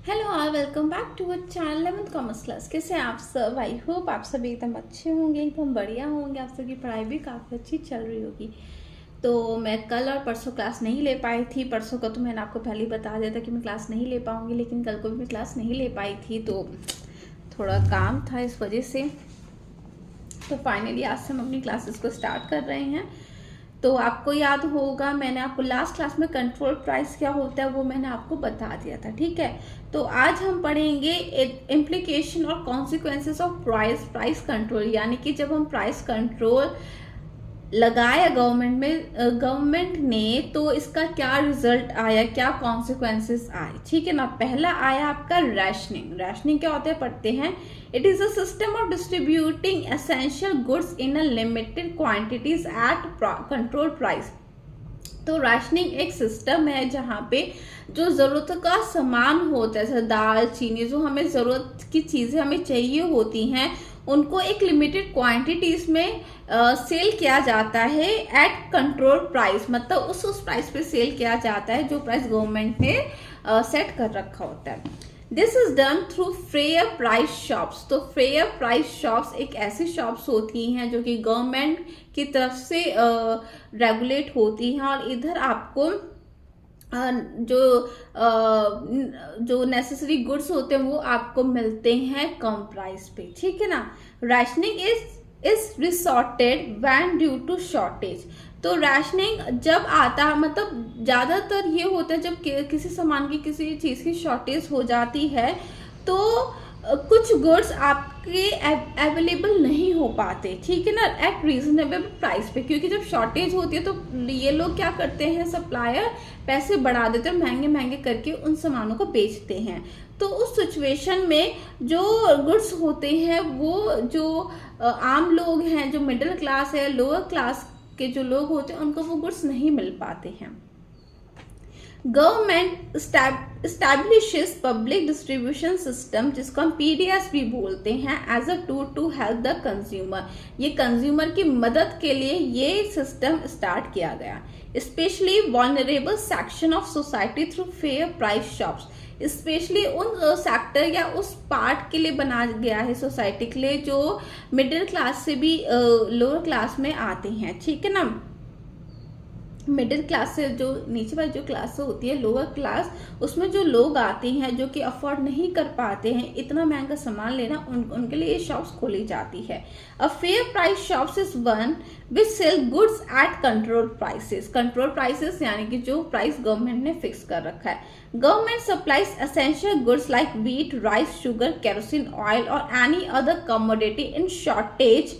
Hello all, welcome back to our channel 11th commerce class. कैसे हैं आप सब? आई होप आप सब एकदम अच्छे होंगे, एकदम बढ़िया होंगे। आप सबकी पढ़ाई भी काफ़ी अच्छी चल रही होगी। तो मैं कल और परसों क्लास नहीं ले पाई थी। परसों का तो मैंने आपको पहले ही बता दिया था कि मैं क्लास नहीं ले पाऊंगी, लेकिन कल को भी मैं क्लास नहीं ले पाई थी, तो थोड़ा काम था इस वजह से। तो फाइनली आज से हम अपनी क्लासेस को स्टार्ट कर रहे हैं। तो आपको याद होगा, मैंने आपको लास्ट क्लास में कंट्रोल प्राइस क्या होता है वो मैंने आपको बता दिया था, ठीक है। तो आज हम पढ़ेंगे इम्प्लीकेशन और कॉन्सिक्वेंसेस ऑफ प्राइस कंट्रोल, यानी कि जब हम प्राइस कंट्रोल लगाया गवर्नमेंट ने तो इसका क्या रिजल्ट आया, क्या कॉन्सिक्वेंसेस आए, ठीक है ना। पहला आया आपका रैशनिंग क्या होता है पढ़ते हैं। It is a system of distributing essential goods in a limited quantities at control price. तो राशनिंग एक सिस्टम है जहाँ पे जो ज़रूरत का सामान होता है, जैसे दाल चीनी, जो हमें ज़रूरत की चीज़ें हमें चाहिए होती हैं, उनको एक लिमिटेड क्वांटिटीज में सेल किया जाता है एट कंट्रोल प्राइस। मतलब उस प्राइस पे सेल किया जाता है जो प्राइस गवर्नमेंट ने सेट कर रखा होता है। This is done through fair price shops. तो फेयर प्राइस शॉप्स एक ऐसी शॉप्स होती हैं जो कि गवर्नमेंट की तरफ से रेगुलेट होती हैं, और इधर आपको जो नेसेसरी गुड्स होते हैं वो आपको मिलते हैं कम प्राइस पे, ठीक है ना। Rationing is resorted when due to shortage. तो राशनिंग जब आता, मतलब ज्यादातर ये होता है जब किसी सामान की, किसी चीज की शॉर्टेज हो जाती है, तो कुछ गुड्स आपके अवेलेबल नहीं हो पाते, ठीक है ना, एट रीजनेबल प्राइस पे। क्योंकि जब शॉर्टेज होती है तो ये लोग क्या करते हैं, सप्लायर पैसे बढ़ा देते हैं, महंगे महंगे करके उन सामानों को बेचते हैं। तो उस सिचुएशन में जो गुड्स होते हैं, वो जो आम लोग हैं, जो मिडिल क्लास है, लोअर क्लास के जो लोग होते हैं, उनको वो गुड्स नहीं मिल पाते हैं। Government establishes public distribution system, जिसको हम पीडीएस भी बोलते हैं, as a tool to help the consumer. ये कंज्यूमर की मदद के लिए ये सिस्टम स्टार्ट किया गया। Specially vulnerable section of society through fair price shops. Specially उन सेक्टर या उस पार्ट के लिए बना गया है सोसाइटी के लिए जो मिडिल क्लास से भी लोअर क्लास में आते हैं, ठीक है ना। मिडिल क्लास से जो नीचे वाली जो क्लास होती है, लोअर क्लास, उसमें जो लोग आते हैं जो कि अफोर्ड नहीं कर पाते हैं इतना महंगा सामान लेना, उनके लिए ये शॉप्स खोली जाती है। A fair price shops is one which sell goods at control prices. Control prices यानी कि जो प्राइस गवर्नमेंट ने फिक्स कर रखा है। Government supplies essential goods like wheat, rice, sugar, kerosene oil और any other commodity in shortage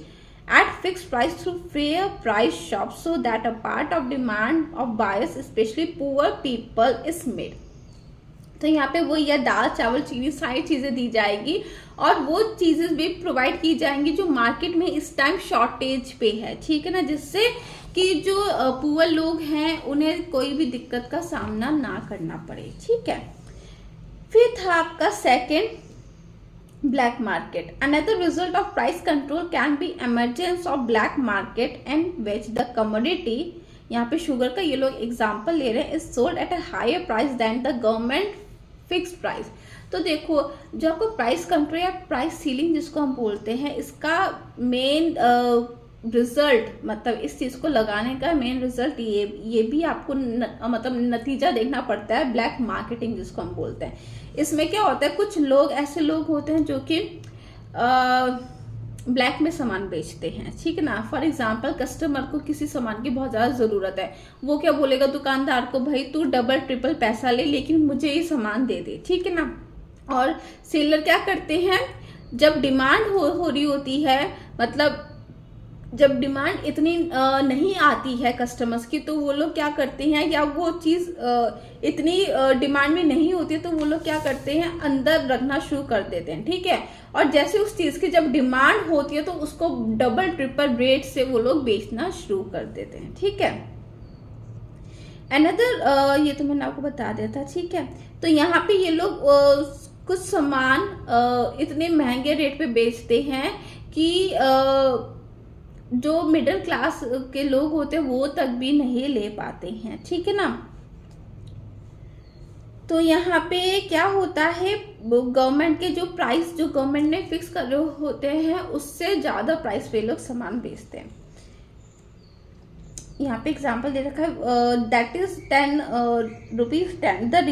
at fixed price through fair price shops so that a part of demand of buyers, especially poor people, is made. तो यहाँ पे वो ये दाल चावल चीनी सारी चीजें दी जाएगी, और वो चीजें भी प्रोवाइड की जाएंगी जो मार्केट में इस टाइम शॉर्टेज पे है, ठीक है ना, जिससे कि जो पुअर लोग हैं उन्हें कोई भी दिक्कत का सामना ना करना पड़े, ठीक है। फिर था आपका second, black market. Another result of price control can be emergence of black market in which the commodity, यहाँ पे शुगर का ये लोग एग्जाम्पल ले रहे हैं, is sold at a higher price than the government fixed price. तो देखो, जो आपको प्राइस कंट्रोल या प्राइस सीलिंग जिसको हम बोलते हैं, इसका मेन रिजल्ट, मतलब इस चीज को लगाने का मेन रिजल्ट ये भी आपको मतलब नतीजा देखना पड़ता है, ब्लैक मार्केटिंग जिसको हम बोलते हैं। इसमें क्या होता है, कुछ लोग ऐसे लोग होते हैं जो कि ब्लैक में सामान बेचते हैं, ठीक है ना। फॉर एग्जाम्पल, कस्टमर को किसी सामान की बहुत ज्यादा जरूरत है, वो क्या बोलेगा दुकानदार को, भाई तू डबल ट्रिपल पैसा ले लेकिन मुझे ये सामान दे दे, ठीक है ना। और सेलर क्या करते हैं, जब डिमांड हो रही होती है, मतलब जब डिमांड इतनी नहीं आती है कस्टमर्स की, तो वो लोग क्या करते हैं, या वो चीज इतनी डिमांड में नहीं होती है तो वो लोग क्या करते हैं, अंदर रखना शुरू कर देते हैं, ठीक है। और जैसे उस चीज की जब डिमांड होती है तो उसको डबल ट्रिपल रेट से वो लोग बेचना शुरू कर देते हैं, ठीक है। अनदर, ये तो मैंने आपको बता दिया था, ठीक है। तो यहाँ पे ये लोग कुछ सामान इतने महंगे रेट पे बेचते हैं कि जो मिडिल क्लास के लोग होते हैं वो तक भी नहीं ले पाते हैं, ठीक है ना। तो यहाँ पे क्या होता है, गवर्नमेंट के जो प्राइस जो गवर्नमेंट ने फिक्स कर रहे होते हैं उससे ज़्यादा प्राइस पे लोग सामान बेचते हैं। यहाँ पे एग्जांपल दे रखा है, that is 10 rupees 10। The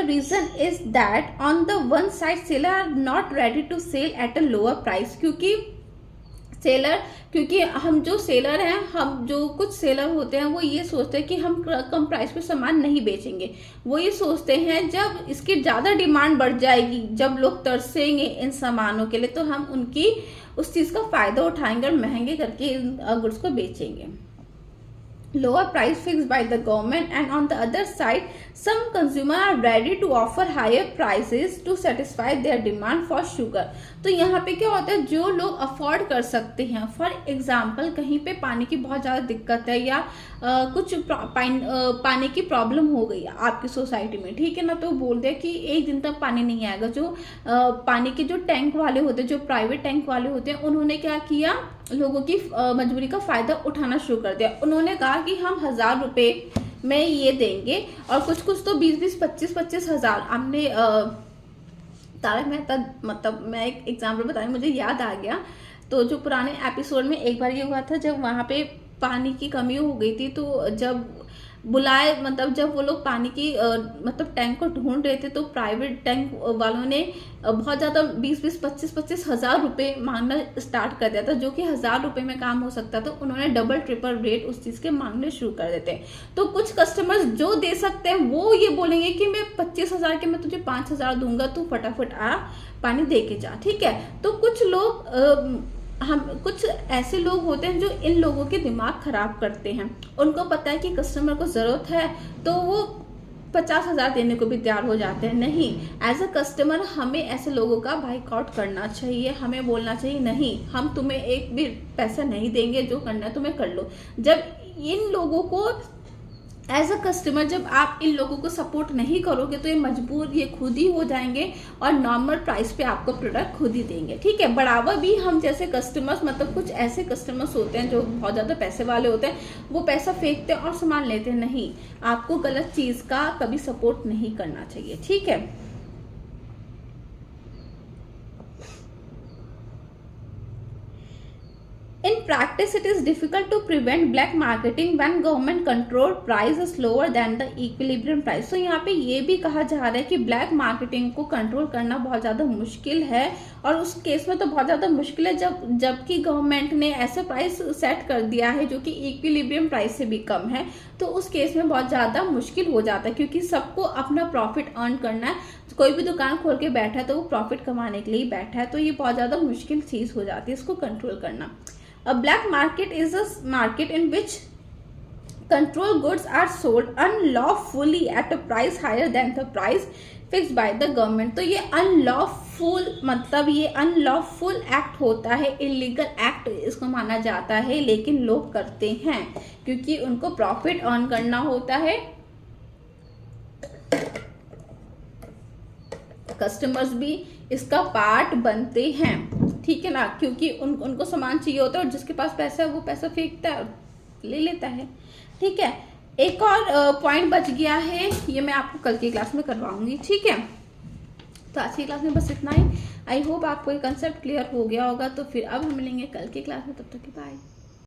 reason is that on the one side seller are not ready to sell at a lower price, क्योंकि हम जो सेलर हैं, हम जो कुछ सेलर होते हैं वो ये सोचते हैं कि हम कम प्राइस पे सामान नहीं बेचेंगे। वो ये सोचते हैं जब इसकी ज़्यादा डिमांड बढ़ जाएगी, जब लोग तरसेंगे इन सामानों के लिए, तो हम उनकी उस चीज़ का फ़ायदा उठाएंगे और महंगे करके गुड्स को बेचेंगे। Lower price fixed by the government, and on the other side some consumers are ready to offer higher prices to satisfy their demand for sugar। तो यहाँ पे क्या होता है, जो लोग अफोर्ड कर सकते हैं, फॉर एग्जांपल कहीं पे पानी की बहुत ज़्यादा दिक्कत है या कुछ पानी की प्रॉब्लम हो गई है आपकी सोसाइटी में, ठीक है ना, तो बोल दिया कि एक दिन तक पानी नहीं आएगा। जो पानी के जो टैंक वाले होते हैं, जो प्राइवेट टैंक वाले होते हैं, उन्होंने क्या किया, लोगों की मजबूरी का फायदा उठाना शुरू कर दिया। उन्होंने कहा कि हम 1000 रुपये में ये देंगे, और कुछ तो 20-20, 25-25 हजार। हमने तारक मेहता, मतलब मैं एक एग्जाम्पल बताऊं, मुझे याद आ गया। तो जो पुराने एपिसोड में एक बार ये हुआ था, जब वहाँ पे पानी की कमी हो गई थी, तो जब बुलाए, मतलब जब वो लोग पानी की मतलब टैंक को ढूंढ रहे थे, तो प्राइवेट टैंक वालों ने बहुत ज़्यादा 20-20, 25-25 हजार रुपये मांगना स्टार्ट कर दिया था, जो कि 1000 रुपये में काम हो सकता था। उन्होंने डबल ट्रिपल रेट उस चीज़ के मांगने शुरू कर देते हैं। तो कुछ कस्टमर्स जो दे सकते हैं वो ये बोलेंगे कि मैं 25,000 के मैं तुझे 5,000 दूंगा, तू फटाफट आ पानी दे के जा, ठीक है। तो कुछ लोग कुछ ऐसे लोग होते हैं जो इन लोगों के दिमाग खराब करते हैं। उनको पता है कि कस्टमर को ज़रूरत है, तो वो 50,000 देने को भी तैयार हो जाते हैं। नहीं, एज अ कस्टमर हमें ऐसे लोगों का बाइकआउट करना चाहिए। हमें बोलना चाहिए नहीं, हम तुम्हें एक भी पैसा नहीं देंगे, जो करना है तुम्हें कर लो। जब इन लोगों को एज अ कस्टमर, जब आप इन लोगों को सपोर्ट नहीं करोगे, तो ये मजबूर, ये खुद ही हो जाएंगे और नॉर्मल प्राइस पे आपको प्रोडक्ट खुद ही देंगे, ठीक है। बढ़ावा भी हम जैसे कस्टमर्स, मतलब कुछ ऐसे कस्टमर्स होते हैं जो बहुत ज़्यादा पैसे वाले होते हैं, वो पैसा फेंकते हैं और सामान लेते हैं। नहीं, आपको गलत चीज़ का कभी सपोर्ट नहीं करना चाहिए, ठीक है। In practice, it is difficult to prevent black marketing when government control price is lower than the equilibrium price। तो यहाँ पे ये भी कहा जा रहा है कि ब्लैक मार्केटिंग को कंट्रोल करना बहुत ज़्यादा मुश्किल है, और उस केस में तो बहुत ज़्यादा मुश्किल है जबकि गवर्नमेंट ने ऐसे प्राइस सेट कर दिया है जो कि इक्विलिब्रियम प्राइस से भी कम है। तो उस केस में बहुत ज़्यादा मुश्किल हो जाता है, क्योंकि सबको अपना प्रॉफिट अर्न करना है। कोई भी दुकान खोल के बैठा है तो वो प्रॉफिट कमाने के लिए ही बैठा है, तो ये बहुत ज़्यादा मुश्किल चीज़ हो जाती है इसको कंट्रोल करना। A black market is a market in which controlled goods are sold unlawfully at a price higher than the price fixed by the government। तो ये unlawful, मतलब ये unlawful एक्ट होता है, इलीगल एक्ट इसको माना जाता है, लेकिन लोग करते हैं क्योंकि उनको प्रॉफिट अर्न करना होता है। कस्टमर्स भी इसका पार्ट बनते हैं, ठीक है ना, क्योंकि उनको सामान चाहिए होता है और जिसके पास पैसा है वो पैसा फेंकता है और ले लेता है, ठीक है। एक और पॉइंट बच गया है, ये मैं आपको कल की क्लास में करवाऊंगी, ठीक है। तो आज की क्लास में बस इतना ही। आई होप आपको ये कंसेप्ट क्लियर हो गया होगा। तो फिर अब हम मिलेंगे कल की क्लास में, तब तक की बाय।